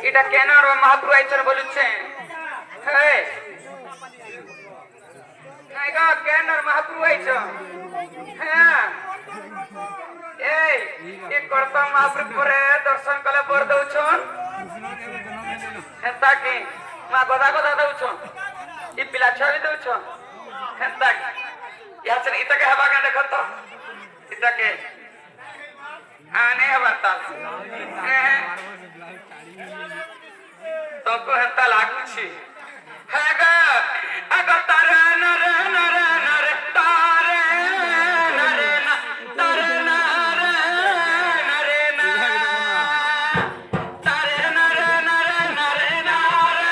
এটা কেন মহাপ্রভু আইছেন বলছে কেন মহাপ্রভু আইছ হ্যাঁ এই করতাম মহাপ্রভু পরে দর্শন কলে বর দউছন হেতা কি মা গদা গদা দউছন ই পিলা ছবি দউছন হেতা ইয়াছেন ইতাকে হবা কেন দেখো তো ইতাকে আনে হবা তাল তোকে হেতা লাগুছি হ্যাঁ গা আগো তারে নরে নরে নরে তারে নরে না তারে নরে নরে না তারে নরে নরে নরে নরে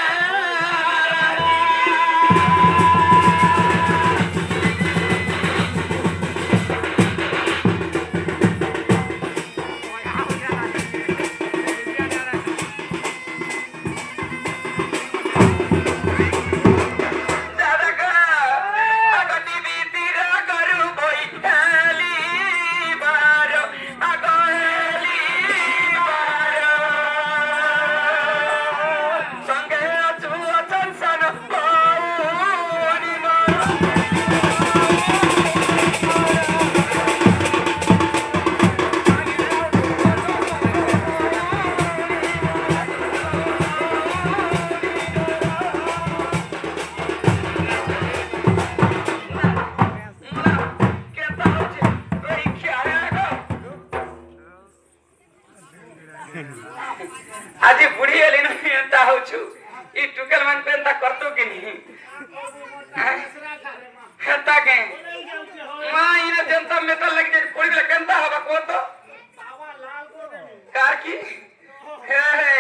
आज बुढ़ी हली ना होचु ई टुकल मन पे ता करतो कि नहीं हेता के मां इने जनता में तो लग जे कोड़ी ले केंता हबा को तो कार की हे हे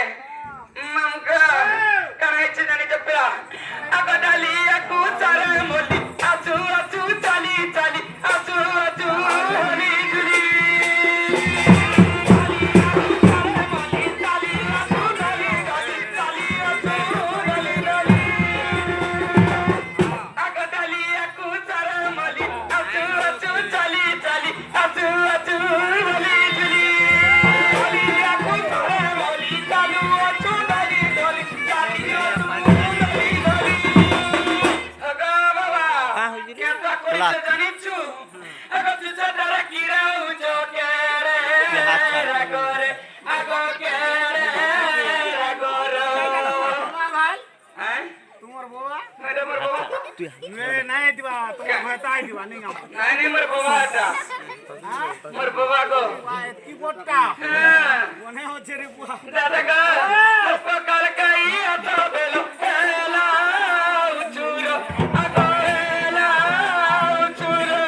मंगा कनाई छ जानी जपला अब डाली अकू चारे मोली आजू आजू चाली चाली आजू आजू होली जुली नहीं दिवा तो भताई दिवा नहीं हम नहीं मोर बाबा था मोर बाबा को की बोटा हां कोने हो छे रे बुआ दादा का पकड़ कई आता बेलो हेला उचुरो अगेला उचुरो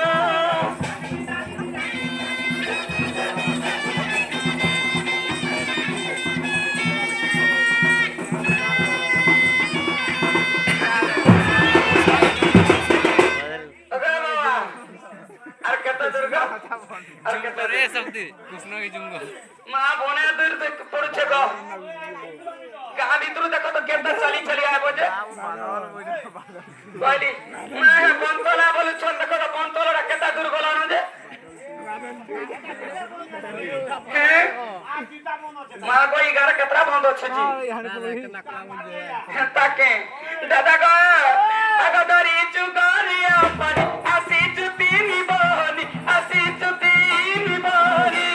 रे शब्दी कृष्ण की जुंगो मां बोने दूर तक पड़छे गो कहां भीतर देखो तो केतना चली चली आए बोझे बोली मैं बंतला बोलु छन देखो तो बंतला केतना दूर गला न जे हे मां कोई घर केतना बंद छ जी ताके दादा गो आगो दरी चुकारिया पर आसी चुतीनी बोनी आसी चुतीनी बोनी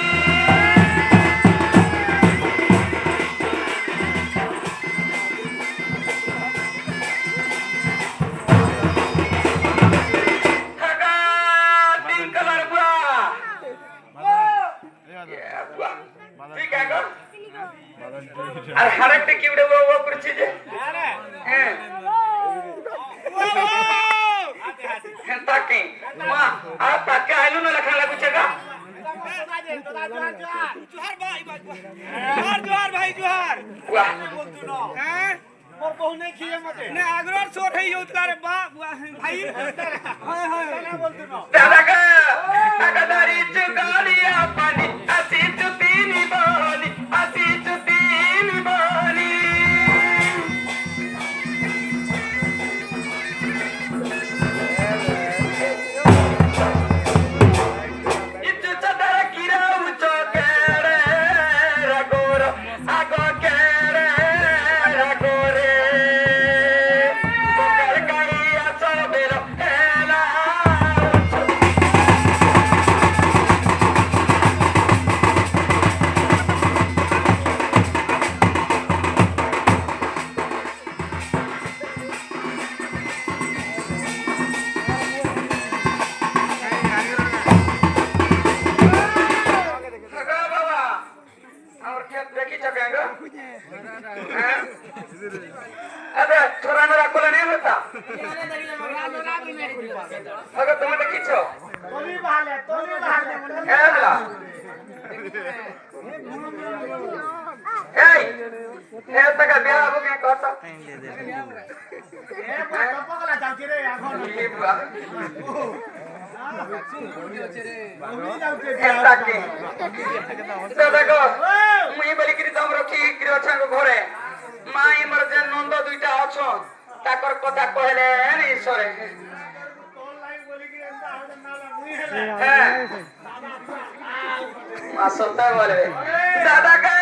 हगा तीन कलर बुआ ठीक है गो আর হারেকটা কি উড়ে ও করছে যে হ্যাঁ তাকে মা আর তাকে আইলো না লেখা লাগুছেগা जोहार भाई जोहार भाई जोहार वाह बोलतु न हैं मोर बहु नहीं खिए मते ने आग्रह छोट है उतला रे बा भाई हाय हाय ना बोलतु न दादा का अगदारी चुगालिया पानी आसी चुतीनी बोली आसी चुतीनी बोली इच्छु चदर गिरा उचो केरे रगोरो देखीच काय ग अरे छोरानं राखोला नाही होता अगं तुम्ही देखीच तोली बहाले काय बोला हे तका बिहा हो काय कहता ए पकला जाती रे এখন তুমি যাওতে ताके दादा गो मुई बली किरी तम रखी किरी अछा को घरे माई मर जे नंद दुईटा अछो ताकर कथा कहले नि ईश्वरे ऑनलाइन बोली कि एंदा आउट नाला मुई हेला मा सत्ता बोले दादा का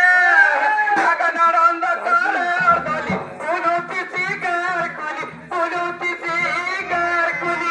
आगा नरंद करे गली उनुती सिगार कुली उनुती सिगार कुली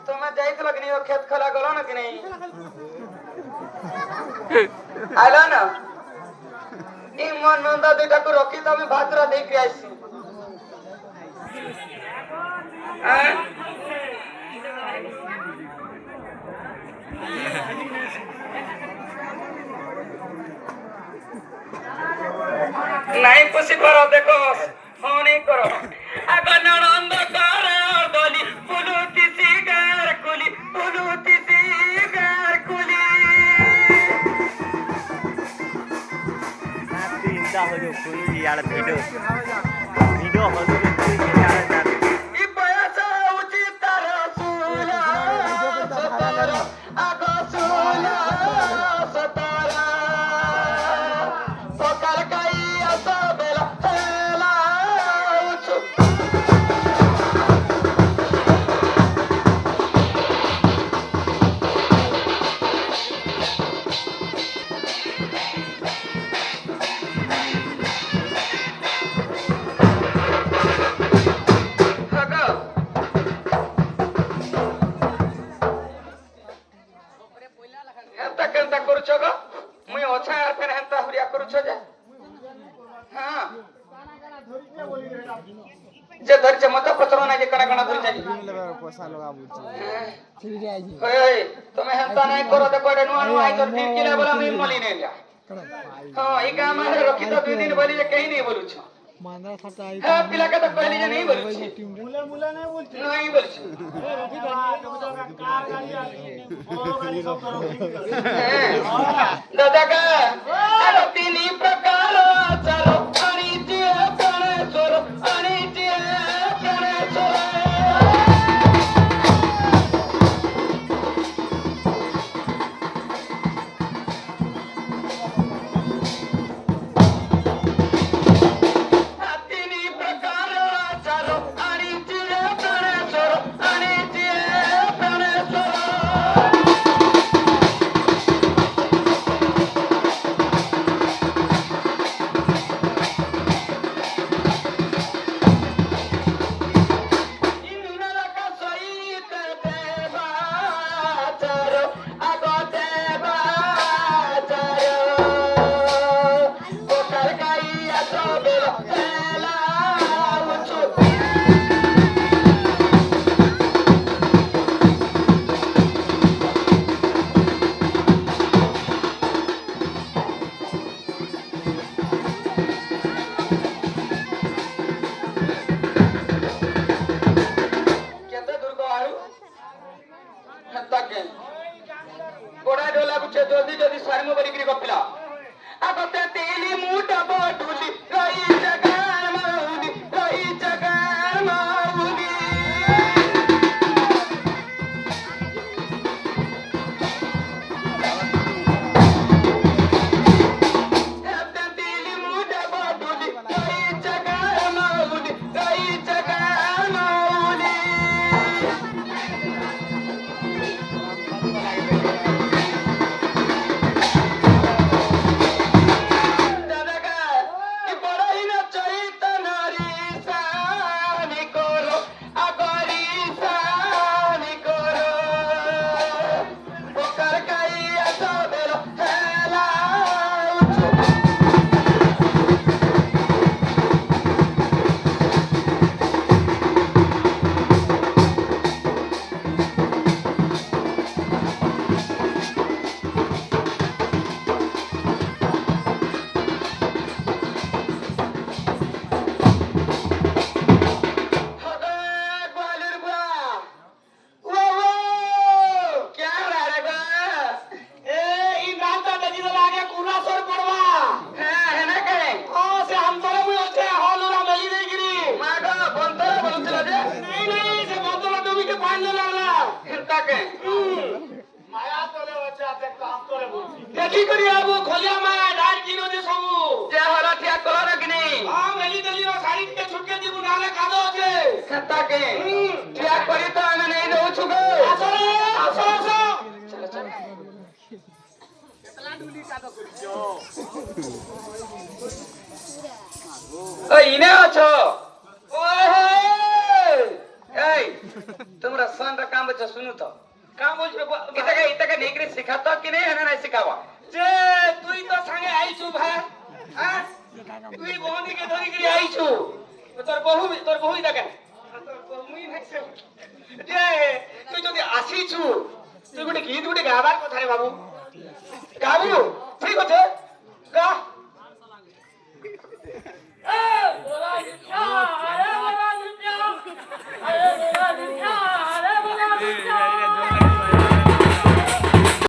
तुम्हें जाइतलो कि नहीं वो खेत खला गलो ना कि नहीं आइलो ना ई मन नंदा दुईटा को रखी तो मैं भातरा देख के आइसी नहीं खुशी करो देखो हाँ नहीं करो अगर ननंद करे और गली पुलुती सिगार कुली पुलुती सिगार कुली ई बयासा उचित रसूला सतारा आगो सूला सतारा पकड़ गई असो बेला हेला उचु हगो हेंता केंता करूछ गो मुई ओछा आपेन हेंता हुरिया करूछ जे हां जे धरछ मत पचरो ना जे कणा कणा धरछ पैसा लगा बुझी ओए तुम्हें हेंता नहीं करो तो कोडे नुआ नुआ आई तो ठीक किला बोला मैं मली नहीं लिया हां ई काम में रखी तो 2 दिन बोली जे कहीं नहीं बोलू छ मांदरा खाता आई हां पिला के तो पहले जे नहीं बोलू छ मुले मुले नहीं बोलती नहीं बोलू छ ए रखी कार गाड़ी आ गई ओ गाड़ी सब करो दादा का अरे तीन प्रकार चलो अनित्य गणेश्वर अनित्य गणेश्वर तीन प्रकार चलो अनित्य गणेश्वर अनित्य गणेश्वर কে মায়া তোলে আছে আপনি কাম করে বলছি দেখি করি আবু খলিয়া মায়া ডাল কিনো যে সবু যে হলা ঠিয়া কলার কিনি हां মেলি দেলি ও শাড়ি কে ছুটকে দিব নালে কাদো আছে খেতা কে ঠিয়া করি তো আমি নেই দউ ছুগে আসো রে আসো আসো চলো চলো কেতলা ঢুলি কাদো করিছো ওই ইনে আছো ওহে এই তোমরা সনরা কাম বচ্চা শুনু তো কাম বলছ ইতাকে নেকরে শিখাতো কি নেই না নাই শিখাবা যে তুই তো সঙ্গে আইছু ভাই হ্যাঁ তুই বহনি কে ধরি করে আইছু তোর বহুই দেখে তোর বহুই ভাইছে যে তুই যদি আসিছু তুই গোটে গীত গোটে গাবার কথা রে বাবু গাবু ঠিক আছে গা